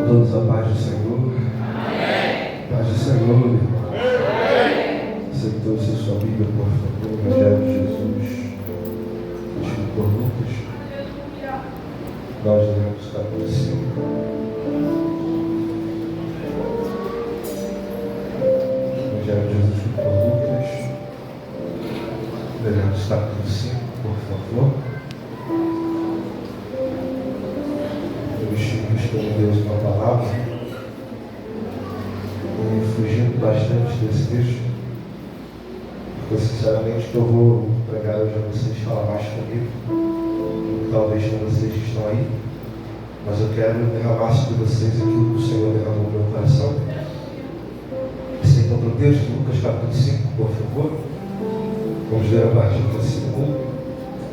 todos a paz do Senhor. Amém. Paz do Senhor. Amém. Você que trouxe a sua Bíblia, por favor, Evangelho de Jesus, escrito por Lucas. Nós lemos capítulo 5. Evangelho de Jesus, escrito por Lucas. Lemos capítulo 5, por favor. Como Deus uma palavra, e fugindo bastante desse texto, porque sinceramente que eu vou pregar hoje a vocês falar mais comigo, talvez com vocês que estão aí, mas eu quero derramar sobre vocês aquilo que o Senhor derramou no meu coração. Você encontra o texto, Lucas capítulo 5, por favor. Vamos ler a partir do versículo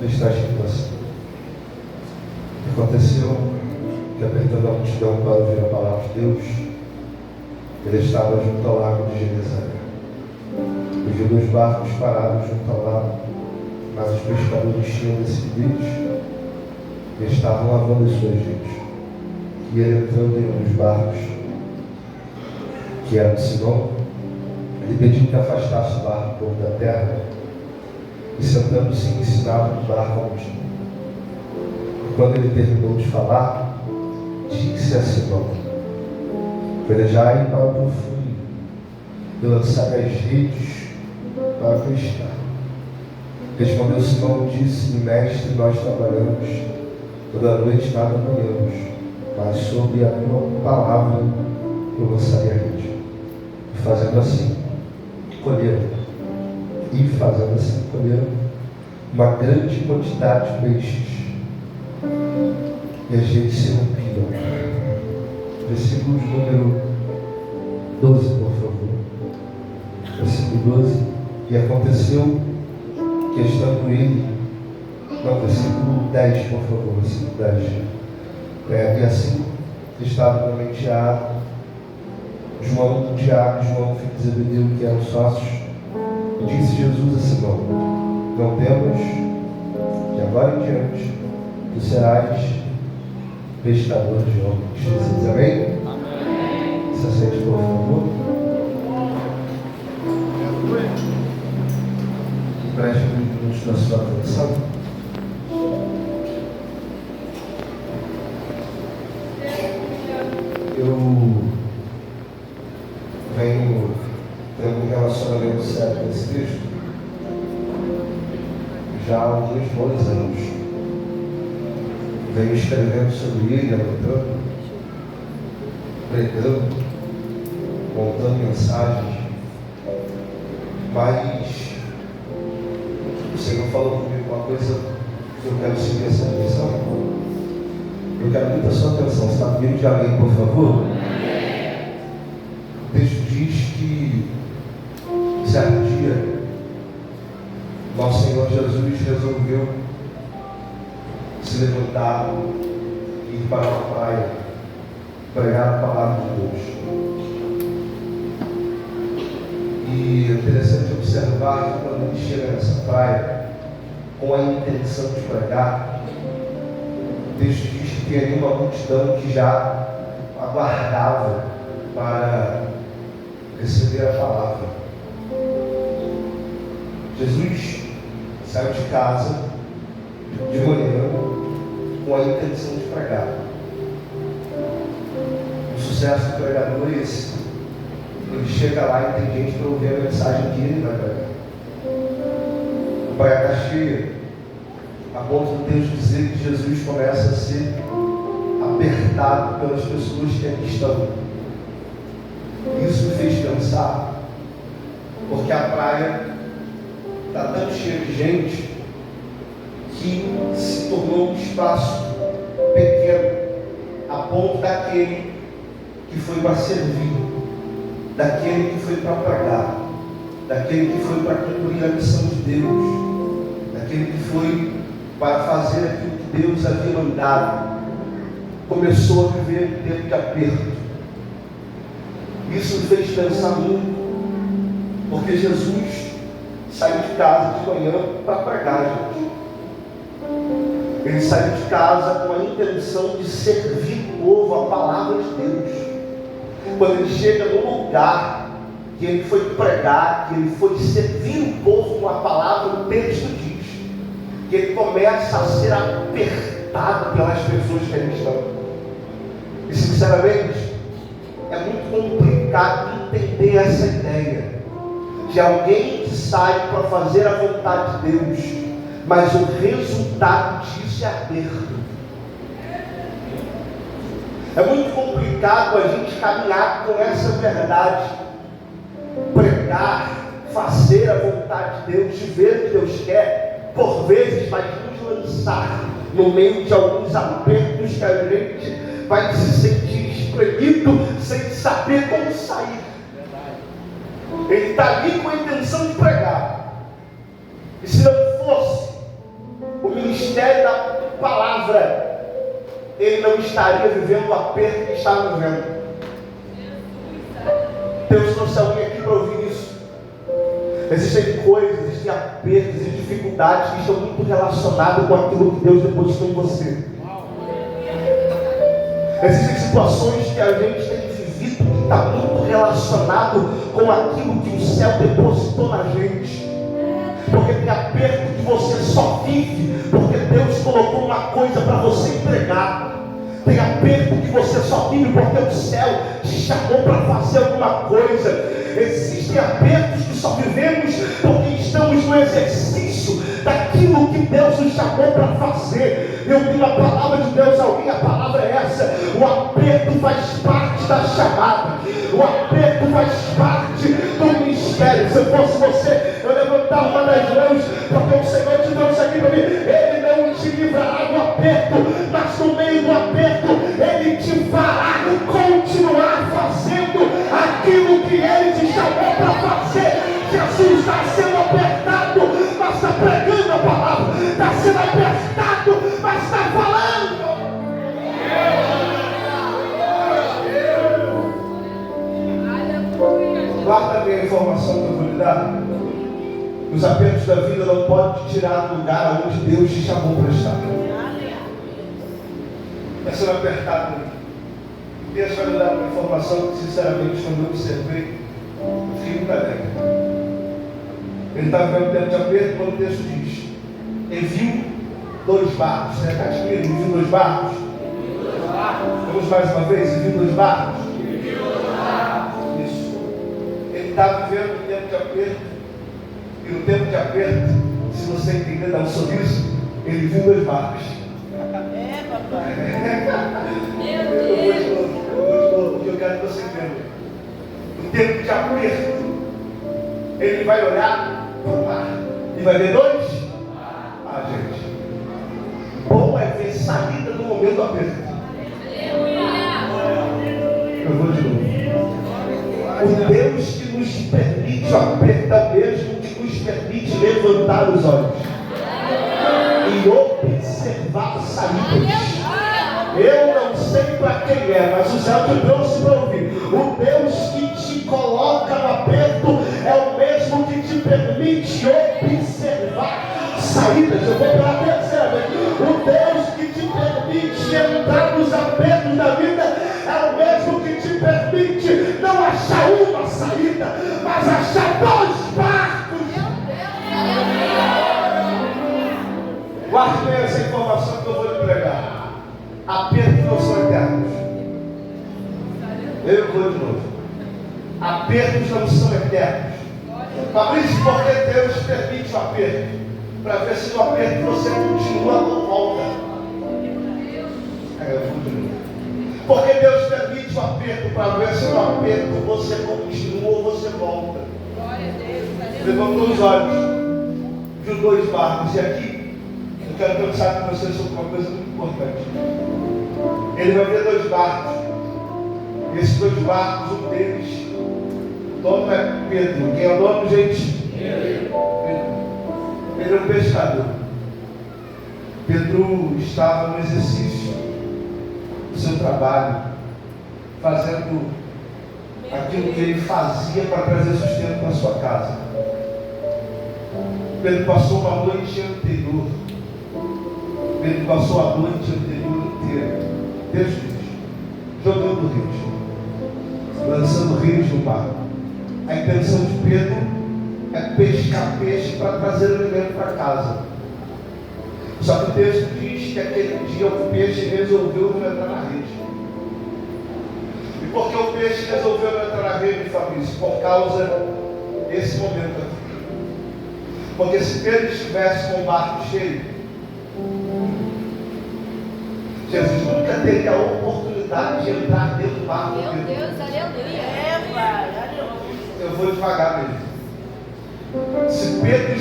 1. Está escrito assim: aconteceu que, apertando a multidão para ouvir a palavra de Deus, ele estava junto ao lago de Genezaré. E viu 2 barcos parados junto ao lago, mas os pescadores tinham descido e estavam lavando as suas redes. E ele, entrando em um dos barcos, que era de Simão, ele pediu que afastasse o barco um pouco da terra, e sentando-se ensinava no barco a multidão. E quando ele terminou de falar, disse a Simão: velejai para o profundo e lançai as redes para pescar. Respondeu Simão e disse-lhe: mestre, nós trabalhamos toda a noite, nada apanhamos, mas sob a tua palavra eu lançarei a rede. E fazendo assim, colheram uma grande quantidade de peixes, e as redes se rompiam. Versículo de número 12, por favor. Versículo 12. E aconteceu que, estando ele... Não, versículo 10, por favor. Versículo 10. E assim estava também Tiago, João, filho de Zebedeu, que eram sócios. E disse Jesus a Simão: não temas, de agora em diante tu serás pescador de homens. Jesus, amém? Amém. Se aceite, por favor. Preste minutos da sua atenção. Eu venho tendo um relacionamento sério com esse texto já há alguns bons anos. Venho escrevendo sobre ele, anotando, pregando, montando mensagens, mas o Senhor falou comigo uma coisa que eu quero seguir essa direção. Eu quero muita sua atenção. Está comigo de amém, por favor? O texto diz que certo dia nosso Senhor Jesus resolveu se levantar e ir para a praia, pregar a palavra de Deus. E é interessante observar que quando ele chega nessa praia, com a intenção de pregar, o texto diz que havia uma multidão que já aguardava para receber a palavra. Jesus saiu de casa de manhã com a intenção de pregar. O sucesso do pregador é esse: ele chega lá e tem gente para ouvir a mensagem que ele vai pregar. A praia está cheia, a ponto do texto dizer que Jesus começa a ser apertado pelas pessoas que aqui estão. Isso me fez pensar, porque a praia está tão cheia de gente que se tornou um espaço pequeno, a ponto daquele que foi para servir, daquele que foi para pregar, daquele que foi para cumprir a missão de Deus, daquele que foi para fazer aquilo que Deus havia mandado, começou a viver um tempo de aperto. Isso me fez pensar muito, porque Jesus saiu de casa de manhã para pregar, gente. Ele saiu de casa com a intenção de servir o novo a palavra de Deus. Quando ele chega no lugar que ele foi pregar, que ele foi servir o povo com a palavra, o texto diz que ele começa a ser apertado pelas pessoas que ali estão. E sinceramente, é muito complicado entender essa ideia de alguém que sai para fazer a vontade de Deus, mas o resultado disso é aperto. É muito complicado a gente caminhar com essa verdade, pregar, fazer a vontade de Deus, viver o que Deus quer, por vezes vai nos lançar no meio de alguns apertos que a gente vai se sentir espremido sem saber como sair. Ele está ali com a intenção de pregar, e se não fosse o ministério da palavra, ele não estaria vivendo o aperto que está vivendo. Deus trouxe alguém aqui para ouvir isso. Existem coisas, existem apertos e dificuldades que estão muito relacionadas com aquilo que Deus depositou em você. Existem situações que a gente tem vivido que está muito relacionado com aquilo que o céu depositou na gente. Porque tem aperto que você só vive porque Deus colocou uma coisa para você entregar. Tem aperto que você só vive porque o céu te chamou para fazer alguma coisa. Existem apertos que só vivemos porque estamos no exercício daquilo que Deus nos chamou para fazer. Eu vi a palavra de Deus, alguém, a palavra é essa: o aperto faz parte da chamada, o aperto faz parte do ministério. Se eu fosse você, eu levantava uma das mãos, porque o Senhor te trouxe aqui para mim. Ele não te livrará do aperto, mas no meio do aperto Ele te fará continuar fazendo aquilo que Ele te chamou para fazer. Jesus está sendo apertado, mas está pregando a palavra. Está sendo apertado, mas está falando. Guarda bem a informação que eu vou lhe dar. Os apertos da vida não podem te tirar do lugar onde Deus te chamou para estar. Está sendo apertado. Deus vai lhe dar uma informação que, sinceramente, quando eu observei, eu fiquei muito alegre. Ele estava vendo tempo de aperto quando o texto diz: ele viu 2 barcos. Você está comigo? Ele viu 2 barcos? Vamos mais uma vez? Ele viu 2 barcos? Isso. Ele estava vivendo um tempo de aperto. E no tempo de aperto, se você entender, dá um sorriso, ele viu 2 barcos. É, papai. Eu vou de novo, porque eu quero que você entenda. No tempo de aperto, ele vai olhar para o mar e vai ver 2. Gente, bom é ver saída no momento do aperto. Eu vou de novo. O Deus que nos permite o aperto é o mesmo que nos permite levantar os olhos e observar saídas. Eu não sei para quem é, mas o céu te trouxe para ouvir. O Deus que te coloca no aperto é o mesmo que te permite observar saídas. Eu vou pela terceira vez. O Deus que te permite entrar nos apertos da vida é o mesmo que te permite não achar uma saída, mas achar 2 barcos. Guarde bem essa informação que eu vou lhe pregar. Apertos não são eternos. Eu vou de novo. Apertos não são eternos. Fabrício, porque Deus permite o aperto? Para ver se no aperto você continua ou volta. Eu vou de novo. Porque Deus permite o aperto para ver se no aperto você continua ou você volta. Levantou os olhos, viu 2 barcos. E aqui eu quero pensar com vocês sobre uma coisa muito importante. Ele vai ver 2 barcos. E esses 2 barcos, um deles, o dono é Pedro. Quem é o dono, gente? Pedro. Pedro é um pescador. Pedro estava no exercício do seu trabalho, fazendo aquilo que ele fazia para trazer sustento para a sua casa. Pedro passou uma noite anterior. Pedro passou a noite anterior inteira. Deus diz: jogando redes, lançando redes no barco. A intenção de Pedro é pescar peixe para trazer o alimento para casa. Só que o texto diz que aquele dia o peixe resolveu não entrar na rede. E por que o peixe resolveu não entrar na rede, Fabrício? Por causa desse momento aqui. Porque se Pedro estivesse com o barco cheio, Jesus nunca teria a oportunidade de entrar dentro do barco. Meu Deus, aleluia. Pai, aleluia. Eu vou devagar mesmo. Se Pedro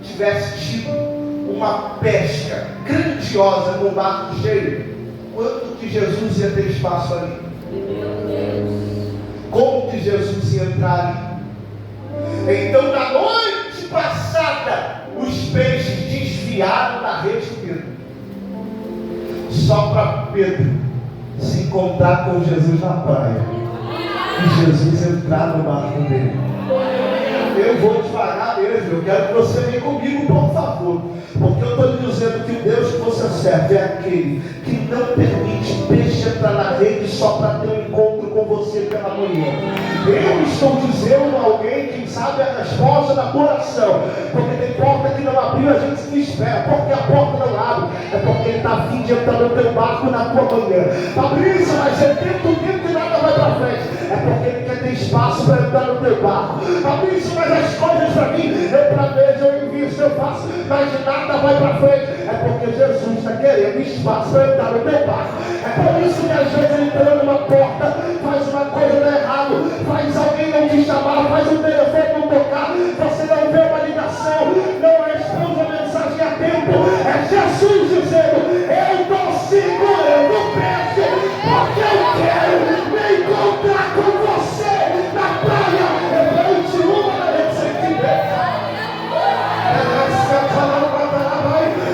tivesse tido uma pesca grandiosa com o barco cheio, quanto que Jesus ia ter espaço ali? Meu Deus. Como que Jesus ia entrar ali? Então, na noite passada, os peixes desviaram da rede de Pedro, só para Pedro se encontrar com Jesus na praia e Jesus entrar no barco dele. Eu vou devagar mesmo, eu quero que você venha comigo, por favor, porque eu estou lhe dizendo que o Deus que você serve é aquele que não permite peixe entrar na rede só para ter um encontro com você pela manhã. Eu estou dizendo a alguém que sabe a resposta da oração, porque tem porta que não abriu, a gente se espera. Porque a porta não abre, é porque ele está a fim de entrar no teu barco na tua manhã. Fabrício, mas é tempo que nada vai para frente, é porque ele quer ter espaço para entrar no teu barco. Fabrício, mas as coisas para mim, eu planejo, eu invisto, eu faço, mas nada vai para frente, é porque Jesus está querendo espaço para entrar no teu barco. É por isso que às vezes ele entra numa porta, faz uma coisa errada, faz alguém não te chamar, faz um telefone não tocar, você não vê uma ligação, não responde a mensagem a tempo. É Jesus dizendo: eu estou segurando o peixe, porque eu quero me encontrar com você na praia. Levante uma na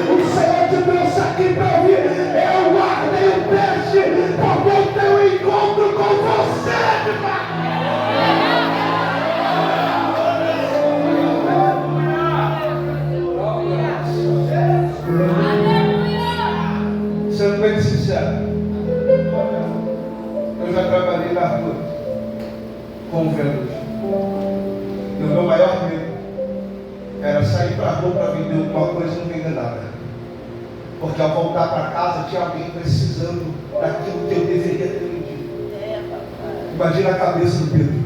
o Senhor te trouxe aqui para ouvir. Eu guardei o peixe, porque eu tenho um encontro com você, sendo bem sincero, eu já trabalhei na rua com vendedores. E o meu maior medo era sair para a rua para vender alguma coisa e não vender nada. Porque ao voltar para casa tinha alguém precisando daquilo que eu deveria ter vendido. Imagina a cabeça do Pedro.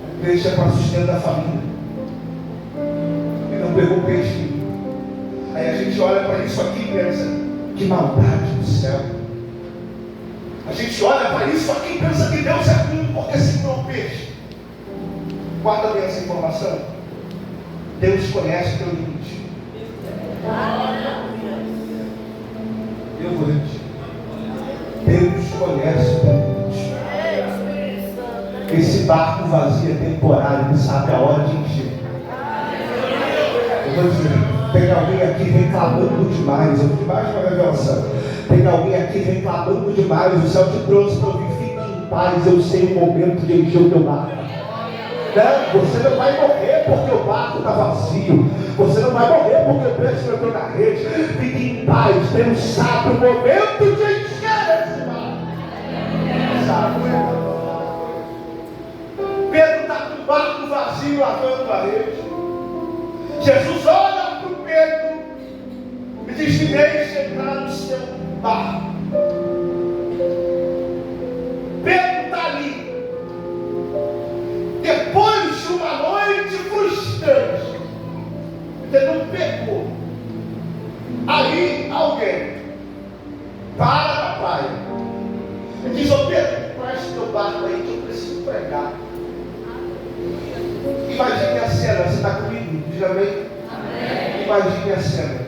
O peixe é para sustento da família. Ele não pegou peixe. Aí a gente olha para isso aqui e pensa: que maldade do céu. A gente olha para isso aqui e pensa que Deus é ruim porque segurou o peixe. Guarda bem essa informação. Deus conhece o teu limite. Eu vou repetir. Deus conhece o teu limite. Esse barco vazio é temporário, ele sabe a hora de encher. Eu vou dizer, tem alguém aqui reclamando demais. Eu vou mais uma revelação. Tem alguém aqui reclamando demais. O céu te trouxe para ouvir: fique em paz, eu sei o momento de encher o teu barco. Não, você não vai morrer porque o barco está vazio. Você não vai morrer porque o peixe não entrou na rede. Fique em paz, Deus sabe o momento de encher esse barco. Sabe? Pedro está com o barco vazio lavando a rede. Jesus olha para o Pedro e diz: me deixe entrar no seu barco. Pedro está ali, depois de uma noite frustrante, ele não pegou. Aí alguém para na praia e diz: ô Pedro, presta o teu barco aí que eu preciso pregar. Imagine a cena, você está comigo? Diga amém? Amém. Imagine a cena.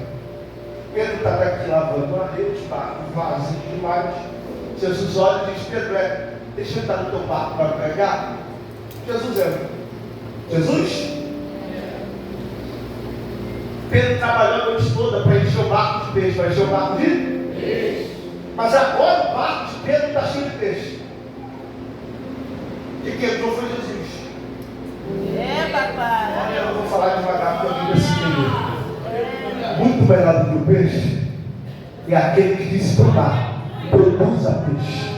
Pedro está aqui lavando a rede, barco vazio demais. Jesus olha e diz: Pedro, deixa eu entrar no teu barco para pregar. Jesus entra. Jesus? Pedro trabalhou a noite toda para encher o barco de peixe. Vai encher o barco de peixe. Mas agora o barco de Pedro está cheio de peixe. E quem entrou foi Jesus. Papai. Eu vou falar devagar porque eu digo assim: muito melhor do que o peixe é aquele que disse para o mar: produza peixe.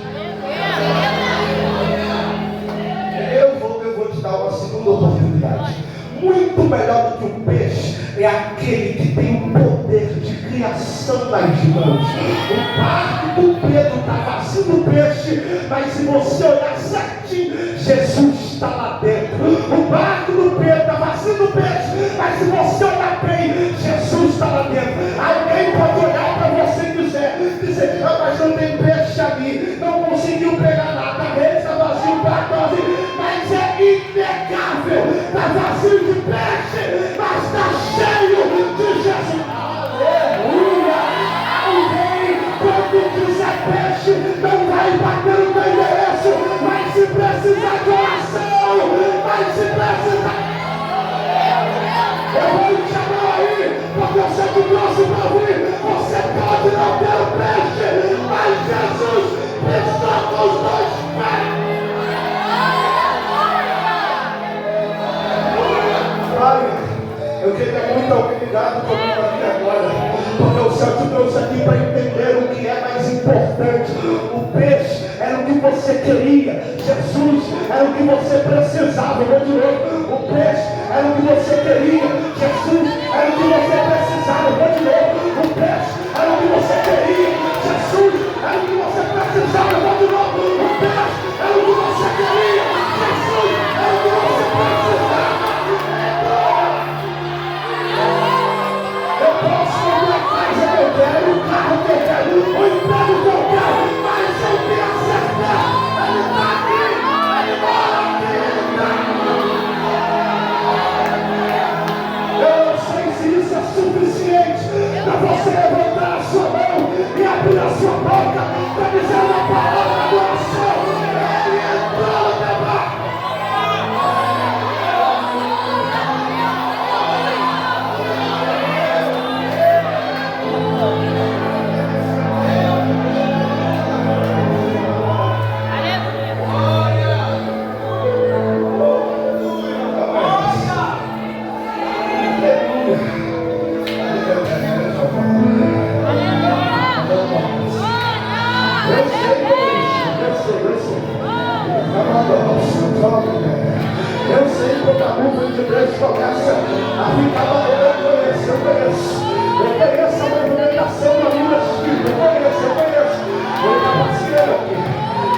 Eu vou te dar uma segunda oportunidade. Muito melhor do que o peixe é aquele que tem o poder de criação nas mãos. O barco do Pedro está vazio do peixe, mas se você olhar certinho, Jesus está lá dentro. O barco do Pedro está vazio do peixe, mas se você olhar bem, Jesus está lá dentro. Alguém pode olhar para você e dizer, mas não tem peixe ali, não conseguiu pegar nada, a rede está vazio, o barco está vazio, mas é inegável, está vazio de peixe, mas está cheio de Jesus. Aleluia! Alguém, quando quiser peixe, não vai bater no teu endereço, mas se precisar de oração, mas se precisar. Eu vou te chamar aí, porque eu sei que trouxe para ouvir. Você pode não ter o peixe, mas Jesus está com os dois pés. Pai, eu queria muito alguém ligado comigo aqui agora, porque o céu te trouxe aqui para entender o que é mais importante. O peixe era o que você queria, Jesus era o que você precisava. Vou de novo. O peixe era o que você queria, Jesus era o que você precisava. Vou de novo. O peixe era o que você queria, Jesus era o que você precisava. Vou de novo. O peixe era o que você queria, Jesus era o que você precisava. Eu posso ter a casa que eu quero, o carro que eu quero, o emprego que eu quero, mas eu tenho a certeza, ele está aqui, ele mora aqui, Eu não sei se isso é suficiente para você levantar a sua mão e abrir a sua boca para dizer uma palavra de oração. Ele entrou no teu barco. Eu sei quando a nuvem de Deus começa a ficar maneirando. Eu conheço a movimentação da minha vida. Eu conheço. Ele está passeando aqui.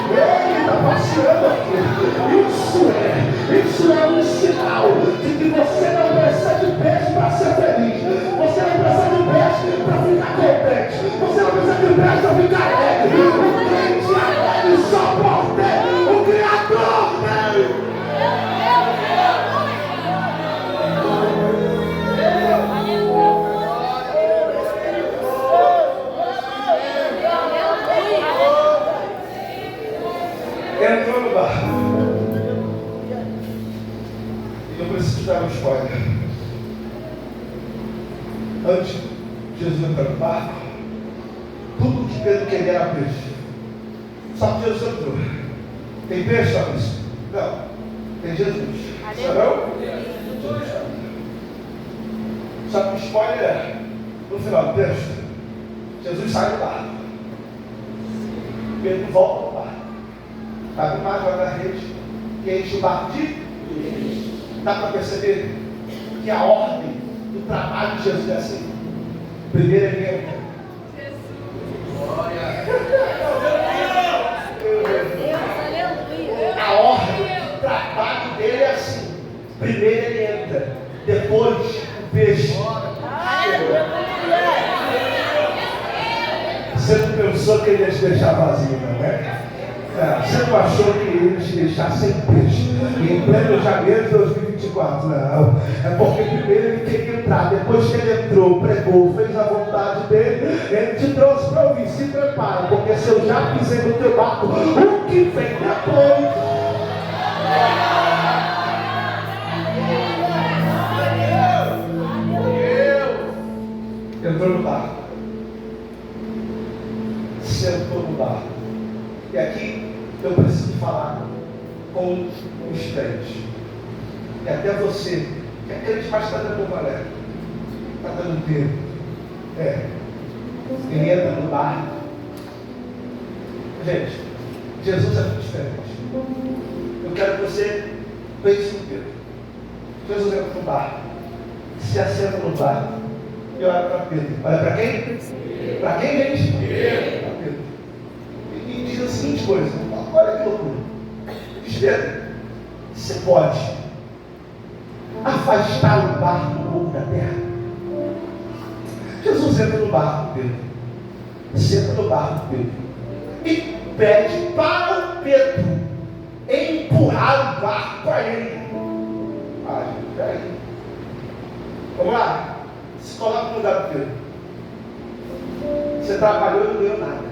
Ele está passeando aqui. Isso é um sinal de que você não precisa de peixe para ser feliz. Você não precisa de peixe para ficar contente. Você não precisa de peixe para ficar alegre. O crente alegre só por ter o Criador dele. Entrou no barco. E eu preciso dar um spoiler. Antes de Jesus entrar no barco, tudo que Pedro queria era peixe. Só que Jesus entrou. Tem peixe, Fabrício? Não. Tem Jesus. Não? Jesus. Só que o spoiler é, no final do texto, Jesus sai do barco. Pedro volta ao barco. Abre mais, joga a rede e enche o barco de peixe. Dá para perceber que a ordem do trabalho de Jesus é assim. Primeiro ele entra. A ordem do trabalho dele é assim. Primeiro ele entra, depois o peixe. Você não pensou que ele ia te deixar vazio, não é? Você não achou que ele ia te deixar sem peixe em pleno janeiro de 2024? Não. É porque primeiro ele queria entrar, depois que ele entrou, pregou, fez a vontade dele, ele te trouxe para ouvir. Se prepara, porque se eu já pisei no teu barco, o que vem depois? Entrou no barco, sentou no barco. E aqui eu preciso falar com os crentes. E até você, que é crente, mas está dando valé. Está dando tempo. Ele entra no barco. Gente, Jesus é muito diferente. Eu quero que você pense no Pedro. Jesus entra no barco, se assenta no barco e olha para Pedro. Olha para quem? Para quem, gente? Para Pedro. E diz a seguinte coisa: olha que loucura. Diz Pedro, você pode afastar o barco um pouco da terra? Jesus entra no barco, Pedro. Senta no barco, Pedro. E pede para o Pedro empurrar o barco para ele. Ah, gente, peraí. Vamos lá. Se coloca no lugar do Pedro. Você trabalhou e não ganhou nada.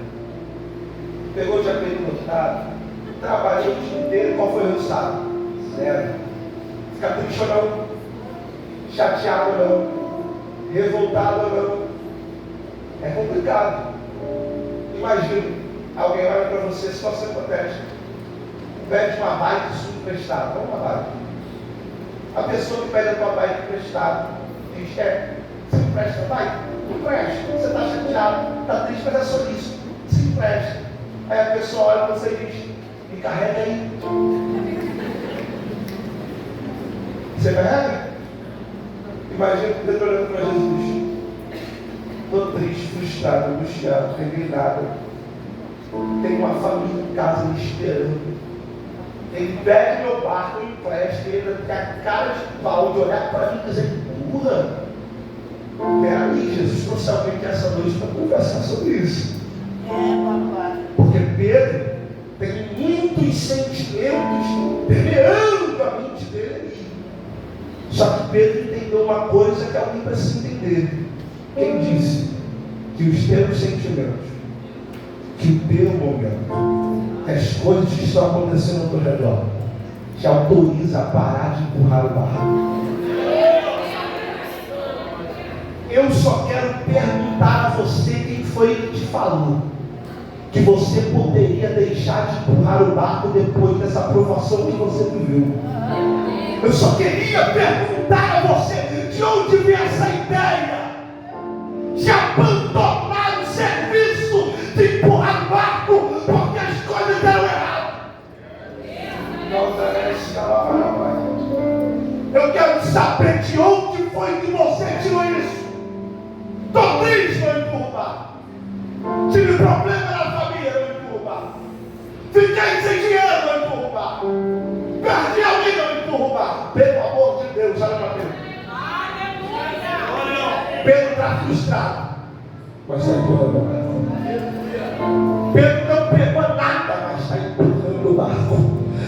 Pegou o dinheiro notado. Trabalhou o dia inteiro. Qual foi o resultado? Zero. Fica triste ou não? Chateado ou não? Revoltado ou não? É complicado. Imagina, alguém olha para você, situação hipotética. Pede uma bike emprestada. Vamos uma bike. A pessoa que pede a tua bike emprestada diz: você empresta a bike? Empresta. Você está chateado, está triste, mas é só isso. Se empresta. Aí a pessoa olha para você e diz: me carrega aí. Você carrega? Imagina o Pedro olhando para Jesus. Estou triste, frustrado, angustiado, não peguei nada. Tenho uma família em casa me esperando. Ele pede meu barco, eu empresto, ele tem a cara de pau de olhar para mim e dizer: empurra. Peraí, Jesus trouxe alguém aqui essa noite para conversar sobre isso. papai. Porque Pedro tem muitos sentimentos permeando a mente dele. Só que Pedro entendeu uma coisa que alguém precisa entender. Quem disse que os teus sentimentos, que o teu momento, que as coisas que estão acontecendo ao teu redor, te autoriza a parar de empurrar o barco? Eu só quero perguntar a você quem foi que te falou que você poderia deixar de empurrar o barco depois dessa provação que você viveu. Eu só queria perguntar a você de onde veio essa ideia de abandonar o serviço, de empurrar o barco porque as coisas deram errado. Eu quero saber de onde foi que você tirou isso. Estou triste, eu empurro o barco. Tive problema na família, eu empurro o barco. Fiquei sem dinheiro, eu empurro o barco. Perdi alguém, eu empurro o barco. Pelo amor de Deus, olha para Pedro. Pedro está frustrado, mas está empurrando o barco. Pedro não pegou nada, mas está empurrando o barco.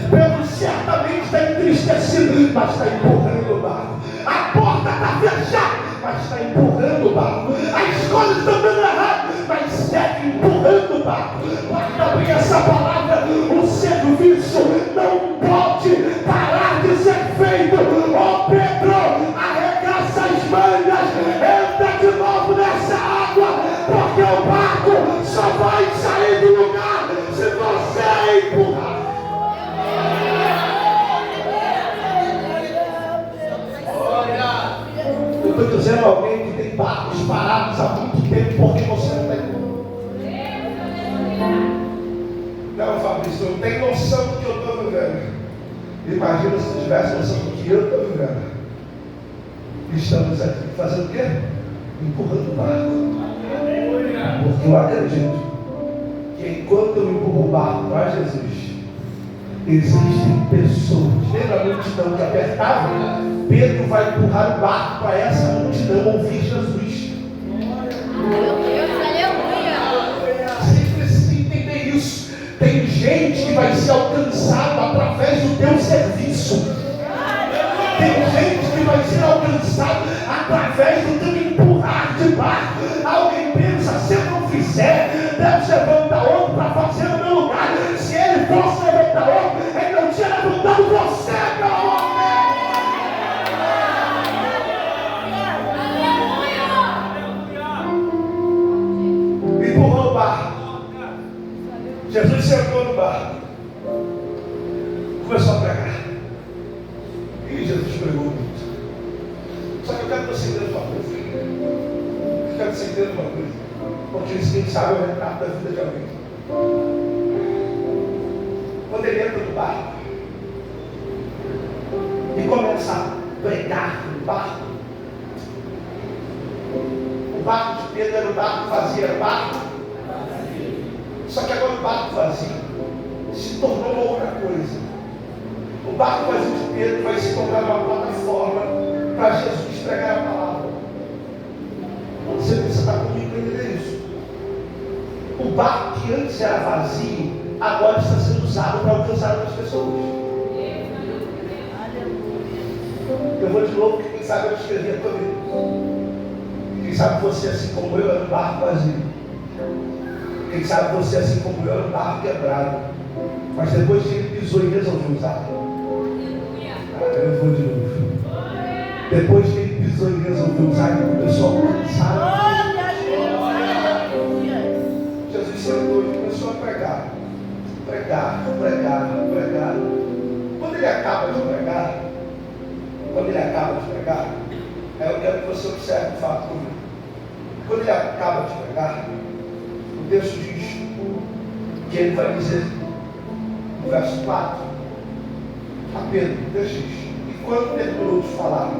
Pedro certamente está entristecido, mas está empurrando o barco. A porta está fechada, mas está empurrando o barco. As coisas estão dando errado, mas segue empurrando o barco. Guarda bem essa palavra: o serviço não pode parar de ser feito. Ô Pedro, arregaça as mangas, entra de novo nessa água, porque o barco só vai sair do lugar se você empurrar. Eu estou dizendo a alguém que tem barcos parados há muito tempo porque você não tem. Não, Fabrício, eu tenho noção do que eu estou vivendo. Imagina se eu tivesse noção do que eu estou vivendo. Estamos aqui fazendo o quê? Empurrando o barco. Porque eu acredito que enquanto eu empurro o barco para Jesus, existem pessoas dentro da multidão que apertava. Pedro vai empurrar o barco para essa multidão ouvir Jesus. Meu Deus, aleluia. Você precisa entender isso. Tem gente que vai ser alcançada através do teu serviço. Tem gente que vai ser alcançada através do teu empurrar de barco. Alguém pensa: se eu não fizer, Deus levanta outro para fazer no meu lugar. Se ele fosse levantar outro, ele não tinha levantado você, meu amor. Empurrou o barco. Jesus sentou no barco, começou a pregar. E Jesus pregou muito. Só que eu quero que você entenda uma coisa. Eu quero que você entenda uma coisa. Porque isso quem sabe é o retrato da vida de alguém. Quando ele entra no barco e começa a pregar no barco, o barco de Pedro era um barco vazio, era um barco. Só que agora o barco vazio se tornou uma outra coisa. O barco vazio de Pedro vai se tornar uma plataforma para Jesus pregar a palavra. Você precisa estar comigo para entender isso. O barco que antes era vazio, agora está sendo usado para alcançar outras pessoas. Eu vou de novo, porque quem sabe eu escrevi a tua vida. Quem sabe você, assim como eu, era um barco vazio. Quem sabe você, assim como eu, era um barco quebrado. Mas depois que ele pisou e resolveu usar. Eu vou de novo. Depois que ele pisou e resolveu usar, ele começou a alcançar. Jesus sentou e começou a pregar. Pregar. Quando ele acaba de pregar, eu quero que você observe o fato comigo. Quando ele acaba de pregar, o texto diz que ele vai dizer, no verso 4, a Pedro, Deus diz, e quando terminou de falar,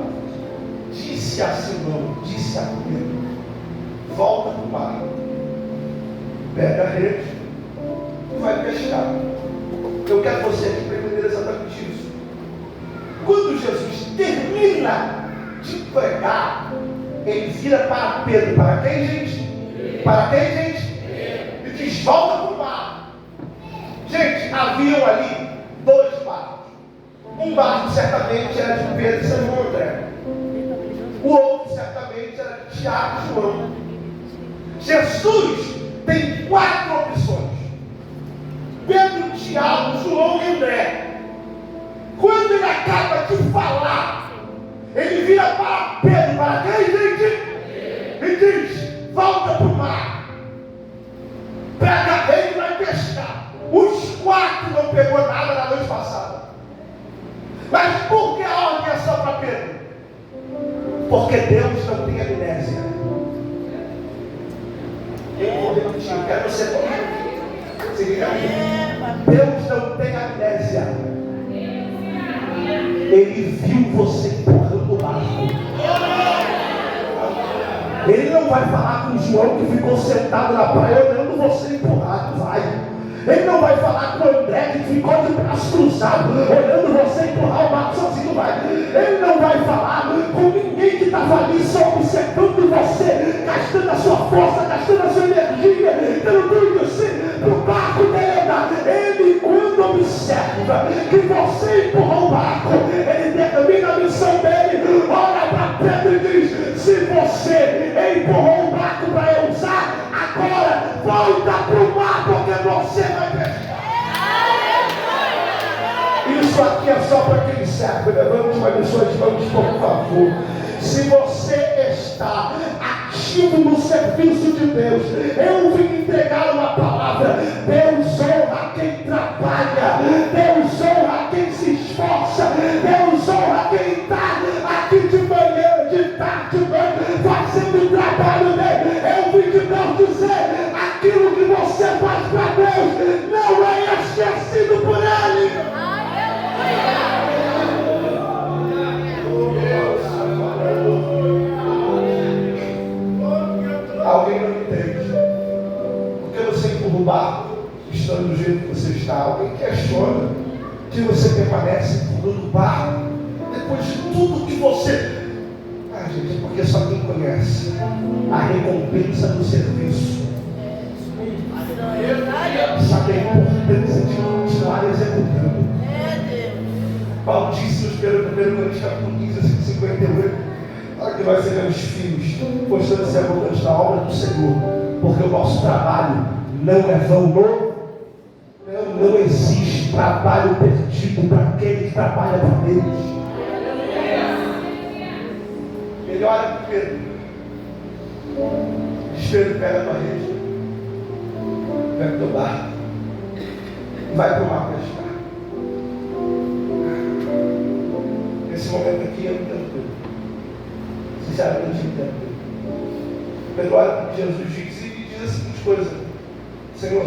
disse a Simão, disse a Pedro, volta para o mar, pega a rede e vai pescar. Eu quero você aqui para entender exatamente isso. Quando Jesus termina de pregar, ele vira para Pedro. Para quem, gente? Para quem, gente? E diz, volta para o mar. Gente, haviam ali 2 barcos. Um barco certamente era de Pedro e Simão André. O outro certamente era de Tiago e João. Jesus tem 4 opções: Pedro, Tiago, João e André. Quando ele acaba de falar, ele vira para Pedro, para quem, gente? E diz, volta para o mar, pega a rede e vai pescar. Os 4 não pegou nada na noite passada. Mas por que a ordem é só para Pedro? Porque Deus não tem amnésia. Eu vou repetir, quero você comigo. Deus não tem amnésia. Ele viu você empurrando o barco. Ele não vai falar com o João que ficou sentado na praia olhando você empurrar, vai. Ele não vai falar com o André que ficou de braço cruzado olhando você empurrar o barco sozinho, vai. Ele não vai falar com ninguém que estava ali só observando você, gastando a sua força, gastando a sua energia, tentando você para o barco dele andar. Ele, quando observa que você empurrou o barco, ele determina a missão dele, olha para Pedro e diz, se você empurrou o barco para eu usar, agora volta para o mar, porque você vai pescar. Isso aqui é só para quem serve. Levante uma de suas mãos, por favor. Se você está ativo no serviço de Deus, eu vim entregar uma palavra. Deus honra quem trabalha, Deus honra quem se esforça, Deus honra quem está aqui de manhã, de tarde, de noite, fazendo o trabalho dele. Eu vim de Deus dizer, aquilo que você faz para Deus não é esquecido por ele. Alguém não entende. Por que você empurra o barco estando do jeito que você está? Alguém questiona que você permanece empurrando o barco depois de tudo que você... gente, porque só quem conhece a recompensa do serviço sabe a importância de continuar executando. Paulo disse nos 1 Coríntios capítulo 15, 58, para que nós sejamos filhos, postando ser abundantes da obra do Senhor, porque o nosso trabalho não é vão. Não existe trabalho perdido para aquele que trabalha para Deus. Melhora que Pedro. Pedro, pega a tua rede, pega o teu barco e vai para o mar pescar. Nesse momento aqui eu entendo tudo. Sinceramente eu entendo tudo. Pedro olha para Jesus diz e diz a seguinte coisa: Senhor,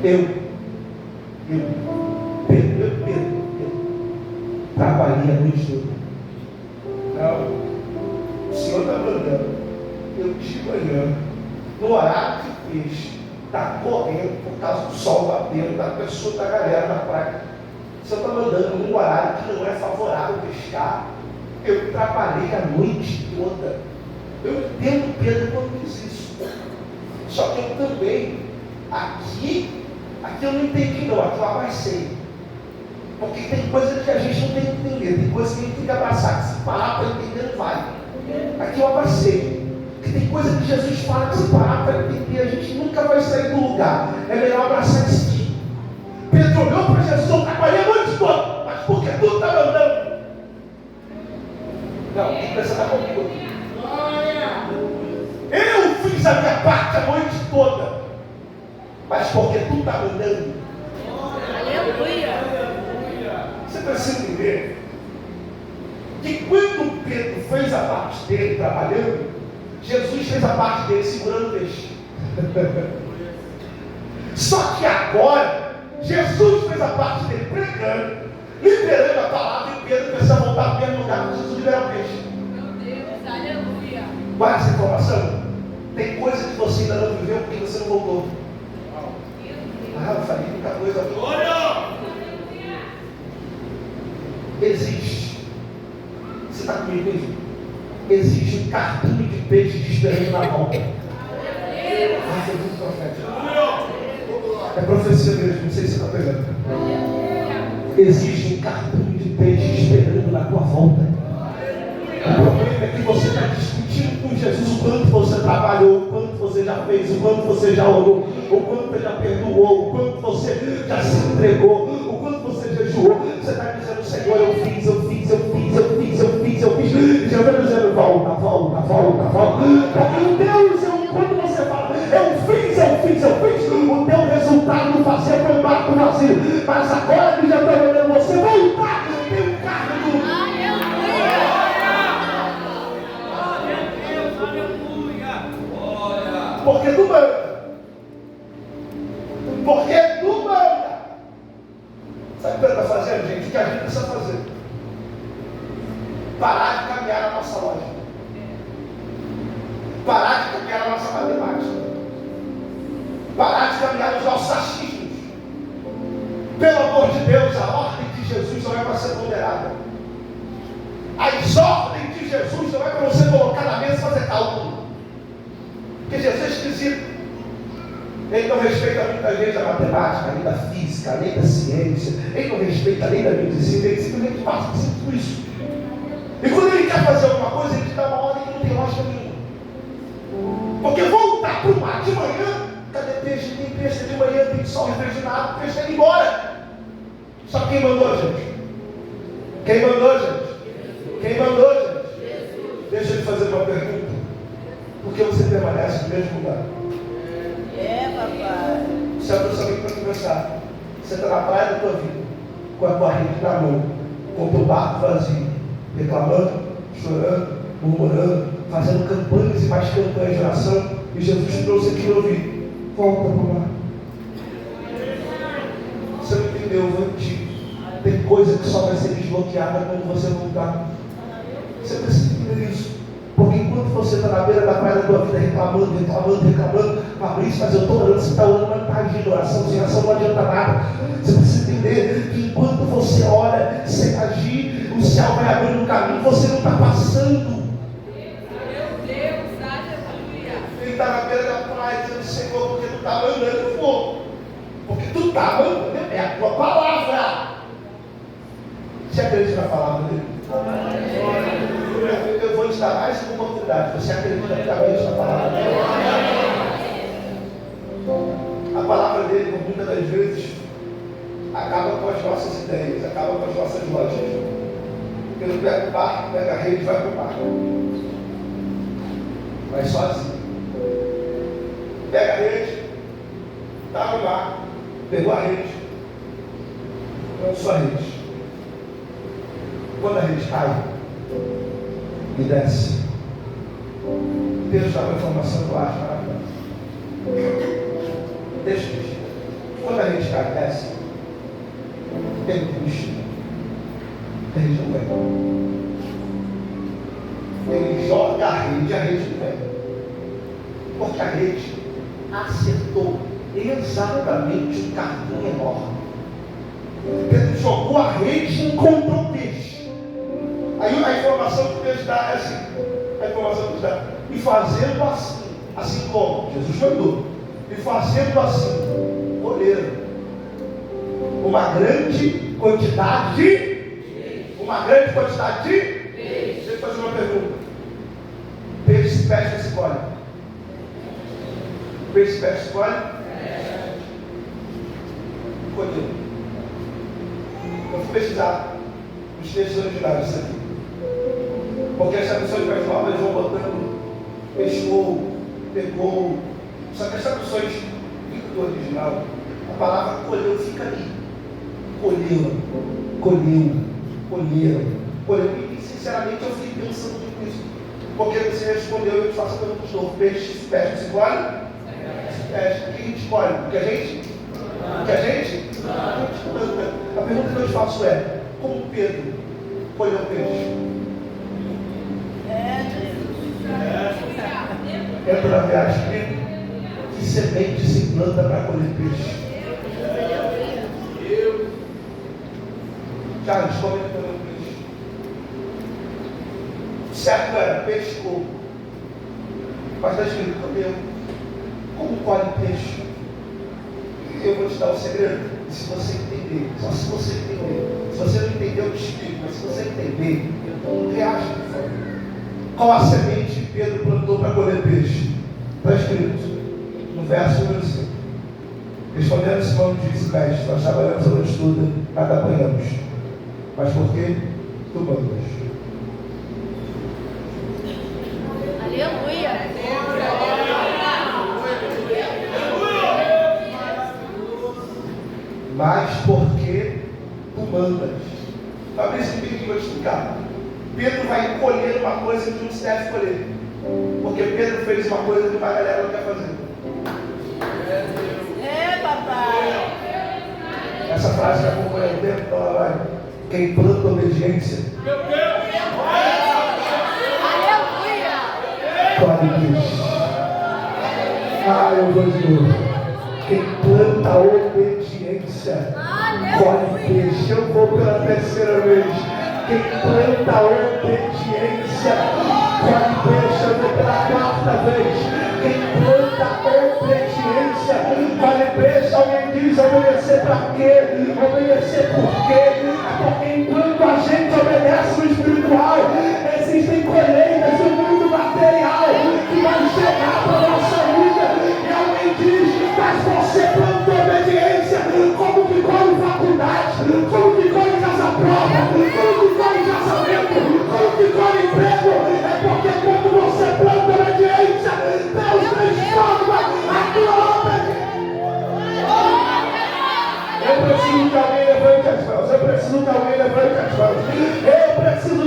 eu Pedro, trabalhei a noite toda. Não, o Senhor está mandando. Eu de manhã, no horário que fez, está correndo por causa do sol batendo, da pessoa, da galera na praia. O Senhor está mandando num horário que não é favorável pescar. Eu trabalhei a noite toda. Eu entendo Pedro quando diz isso. Só que eu também, aqui eu não entendi não, aqui eu abracei. Porque tem coisa que a gente não tem que entender, tem coisa que a gente tem que abraçar, que se parar para entender não vai. Aqui eu abracei. Porque tem coisa que Jesus fala que se parar para entender, a gente nunca vai sair do lugar. É melhor abraçar esse tipo. Pedro olhou para Jesus, eu trabalhei a noite toda, mas porque tudo está andando. Não, tem que pensar comigo aqui. Eu fiz a minha parte a noite toda, mas porque tu está mandando. Aleluia. Você precisa entender que quando Pedro fez a parte dele trabalhando, Jesus fez a parte dele segurando o peixe. Só que agora, Jesus fez a parte dele pregando, liberando a palavra, e Pedro precisa voltar para o mesmo lugar que Jesus libera o peixe. Meu Deus, aleluia. Guarda essa informação. Tem coisa que você ainda não viveu porque você não voltou. Ah, eu falei muita coisa. Olha! Existe. Você está comigo mesmo? Existe um cartão de peixe te esperando na volta. Ah, foi muito profético. É profecia mesmo, não sei se você está pegando. Existe um cartão de peixe esperando na tua volta. O problema é que você está discutindo com Jesus o quanto você trabalhou, o quanto você já fez, o quanto você já orou, o quanto você já perdoou, o quanto você já se entregou, o quanto você jejuou. Você está dizendo, Senhor, eu fiz. E Jesus está dizendo, volta. Porque Deus, quando você fala, eu fiz, o teu resultado do fazer foi um barco vazio. Mas agora que já está olhando você voltar, tem um cargo. Porque tu manda. Sabe o que ele está fazendo, gente? O que a gente precisa fazer? Parar de caminhar na nossa lógica. Parar de caminhar na nossa matemática. Parar de caminhar nos nossos achismos. Pelo amor de Deus, a ordem de Jesus não é para ser ponderada. As ordens de Jesus não é para você colocar na mesa e fazer cálculo. Porque Jesus é esquisito. Ele não respeita muitas vezes a matemática, a lei da física, a lei da ciência. Ele não respeita a lei da medicina. Ele simplesmente faz tudo isso. E quando ele quer fazer alguma coisa, ele te dá uma ordem que não tem lógica nenhuma. Porque voltar para o mar de manhã, cadê peixe? Tem peixe de manhã, tem sol refrigerado, o peixe está indo embora. Só quem mandou, gente? Quem mandou, gente? Deixa eu lhe fazer uma pergunta. Por que você permanece no mesmo lugar? Papai. Você é a pessoa que vai conversar. Você está na praia da tua vida, com a tua rede na mão, com o teu barco vazio, reclamando, chorando, murmurando, fazendo campanhas e mais campanhas de oração, e Jesus te trouxe aqui no ouvido. Volta para o mar. Você não entendeu, eu vou te. Tem coisa que só vai ser desbloqueada quando você voltar. Você precisa entender isso. Porque enquanto você está na beira da praia da tua vida reclamando, Fabrício, mas eu estou orando, você está orando, mas não está agindo, oração sem ação não adianta nada. Você precisa entender que enquanto você ora sem agir, o céu vai abrindo um caminho, você não está passando. Meu Deus, aleluia. Ele está na beira da praia dizendo, Senhor, porque tu está mandando fogo. Porque tu está mandando, é a tua palavra. Você acredita na palavra dele? Eu vou te dar mais uma oportunidade. Você acredita realmente na palavra dele? A palavra dele, muitas das vezes, acaba com as nossas ideias, acaba com as nossas lógicas. Ele pega o barco, pega a rede e vai para o barco. Vai sozinho. Pega a rede, está no barco, pegou a rede. Não só a rede. Quando a rede cai e desce, Deus dá uma informação que eu acho maravilhosa. Deixa eu dizer. Quando a rede cai e desce, tem custo. Ele não vem. Ele joga a rede não vem. Porque a rede acertou exatamente o carrinho enorme. Pedro jogou a rede e encontrou o peixe. Aí a informação que Deus dá é assim. A informação que Deus dá. E fazendo assim como Jesus mandou. E fazendo assim, colheram uma grande quantidade de peixe. Deixa eu fazer uma pergunta. Peixe se colhe. Peixe se colhe? Colheu. Eu fui pesquisar nos textos originais isso aqui. Porque as traduções mais novas vão botando pescou, pegou. Só que as traduções do original, a palavra colheu fica ali. Colheram. E sinceramente eu fiquei pensando muito nisso. Porque você respondeu e eu te faço a pergunta de novo. Peixe se colhe? Se pesca. O que a gente colhe? O que a gente planta. A pergunta que eu te faço é: como Pedro colheu peixe? Entra na viagem comigo. Que semente se planta para colher peixe? Carlos, como ele colheu peixe? Certo era, pescou. Mas está escrito, colheu. Como colhe peixe? Eu vou te dar o segredo. Se você entender, só se você entender. Se você não entender, eu te explico. Mas se você entender, então reage, por favor. Qual a semente que Pedro plantou para colher peixe? Está escrito no verso número 5. Respondendo Simão disse: Mestre, nós trabalhamos a noite toda, nada apanhamos. Mas por que tu mandas? Aleluia. Mas porque tu mandas. Fabrício, me vou te explicar. Pedro vai colher uma coisa que não se deve colher. Porque Pedro fez uma coisa que uma galera não quer fazer. Papai. Essa frase que acompanha o tempo, ela vai. Quem planta obediência, colhe peixe. Eu vou de novo. Quem planta obediência, colhe peixe. Eu vou pela terceira vez. Quem planta obediência, colhe peixe. Eu vou pela quarta vez. Quem planta obediência, colhe peixe. Alguém diz obedecer para quê? Obedecer por quê? É porque enquanto a gente obedece no espiritual, existem colheitas no mundo material que vai chegar para a nossa vida. E alguém diz: mas você plantou obediência. Como que colhe faculdade? Como que colhe casa própria? Como que colhe casamento? Como que colhe emprego? É porque quando você planta obediência, Deus transforma a tua obediência. Eu preciso que alguém levante as mãos. Eu preciso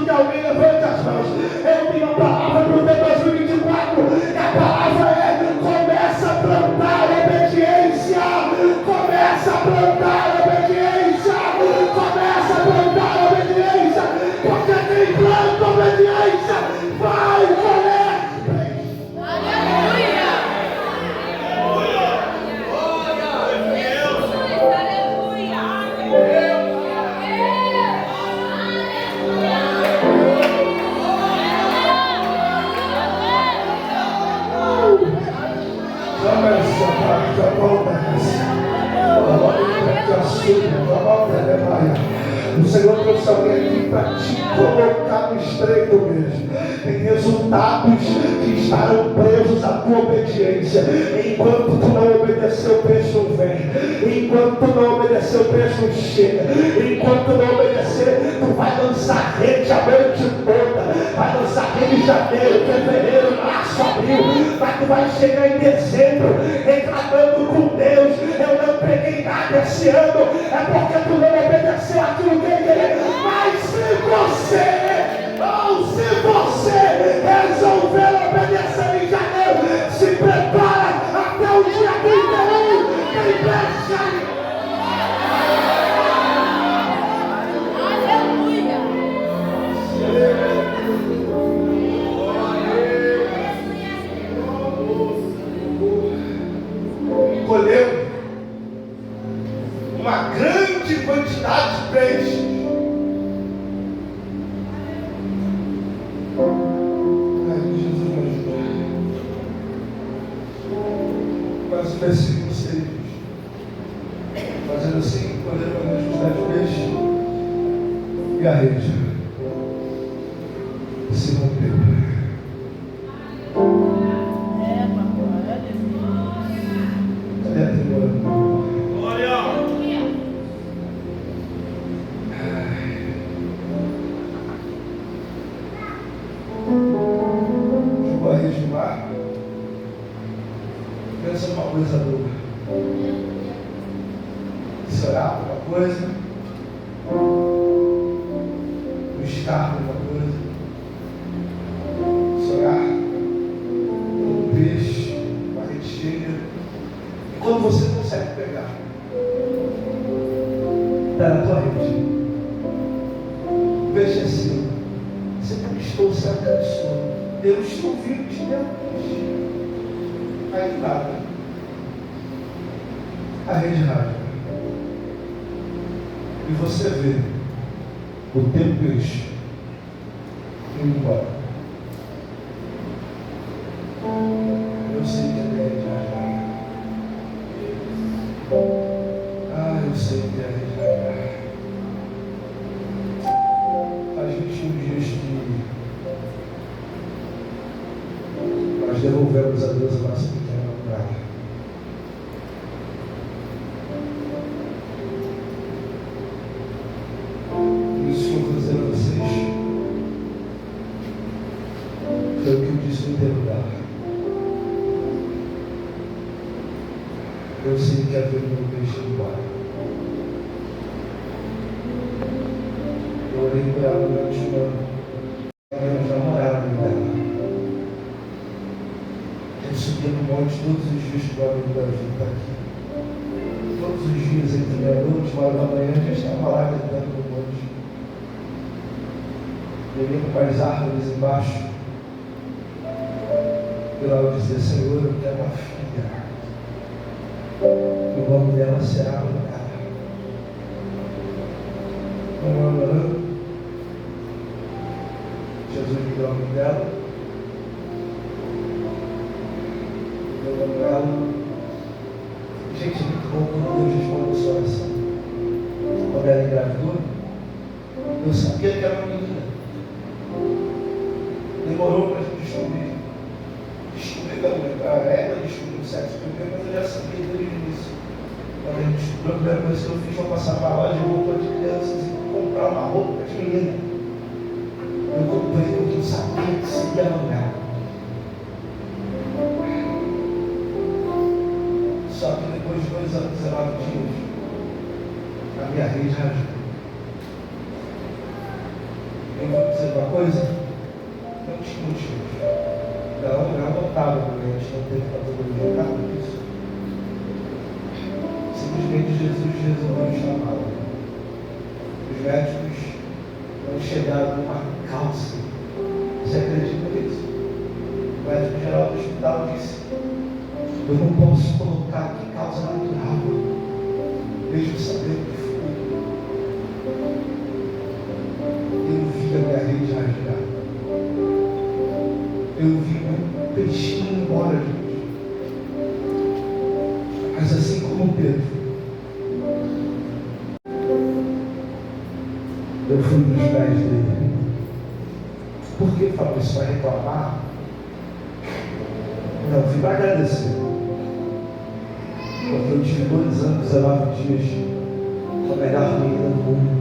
que alguém levante as mãos. Eu tenho a palavra para o ano 2024. E a palavra é: começa a plantar obediência. Porque quem planta obediência vai colher. O Senhor trouxe alguém aqui para te colocar no estreito mesmo. Tem resultados que estarão presos à tua obediência. Enquanto tu não obedecer, o peixe não vem. Enquanto tu não obedecer, o peixe não chega. Enquanto tu não obedecer, tu vai lançar rede a noite toda. Vai lançar rede em janeiro, fevereiro, março, abril. Mas tu vai chegar em dezembro reclamando com Deus: eu não peguei nada esse ano. É porque tu não obedeceu aquilo que ele queria. Mas se você resolver obedecer em janeiro, se prepara até o dia 31. Tem brecha. uma grande quantidade de peixes. Ai, Jesus me ajuda. Mas o versículo 6 diz: fazendo assim, colheram a grande quantidade de peixes, e a rede se rompeu. Cadê a tribuna? Jogou a rede no mar. Pensa numa coisa boa. Se orar por uma coisa, buscar por uma coisa, se orar por um peixe, uma rede cheia. E quando você consegue pegar, está na tua rede. O peixe é seu. Você conquistou, você alcançou. Deus te ouviu, te deu um peixe. Aí nada. A rede rasga. E você vê o teu peixe indo embora. Eu sei que a rede rasga. Eu sei que a rede rasga. Faz 21 dias que nós devolvemos a Deus a nossa pequena namorada. Isso que eu vou dizer a vocês foi o que eu disse no enterro dela. Eu sei que a vida não deixa embora. Eu orei por ela durante um ano. Eu já morava no dela. Eu subia no monte todos os dias que o amigo da vida está aqui. Todos os dias, entre meia-noite e 1h da manhã, já estava lá gritando no monte. Eu ia com as árvores embaixo. E lá eu dizia: Senhor, eu quero uma filha. E o nome dela será Manuela. Orando, Jesus me deu o nome dela. Deu o nome dela. Gente, é muito bom quando Deus responde a sua oração. Quando ela engravidou, eu sabia que era uma menina. Demorou para a gente descobrir. Ela descobriu o sexo primeiro, mas eu já sabia desde o início. Quando a gente descobriu, a primeira coisa que eu fiz foi passar para a loja de roupa de crianças e comprar uma roupa de menina. Eu comprei porque eu sabia que seria Manuela. Só que depois de 2 anos e 19 dias, a minha rede rasgou. Eu vou dizer uma coisa: não tinha motivo. Não estava doente, não teve patologia, nada disso. Simplesmente Jesus resolveu chamá-la. Os médicos não chegaram numa causa. Você acredita nisso? O médico geral do hospital disse: eu não posso colocar aqui causa natural. Deixa eu saber o que foi. Eu vi a minha rede rasgar. Eu vi um peixinho embora, gente. Mas assim como Pedro, eu fui nos pés dele. Por que falou isso? Vai reclamar? Não, vim para agradecer. Porque eu tive 2 anos e 19 dias com a melhor menina do mundo.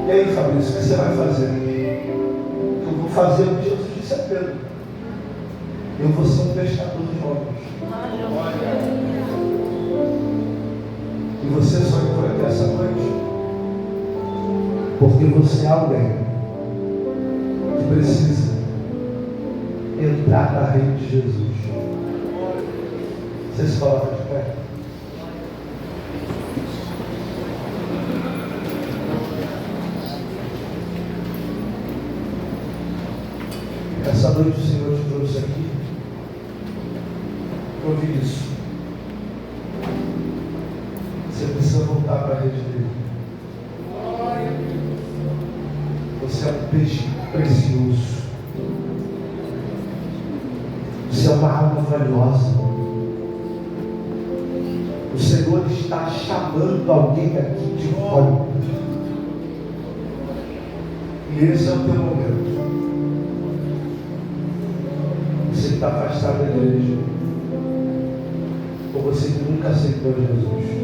E aí, Fabrício, o que você vai fazer? Eu vou fazer o que Jesus disse a Pedro. Eu vou ser um pescador de homens. E você só entrou aqui essa noite porque você é alguém que precisa entrar na rede de Jesus. Você se coloca de pé. Essa noite o Senhor te trouxe aqui para ouvir isso. voltar para a rede dele. Você é um peixe precioso. Você é uma alma valiosa. O Senhor está chamando alguém aqui de volta. E esse é o teu momento. Você que está afastado da igreja, ou você que nunca aceitou Jesus,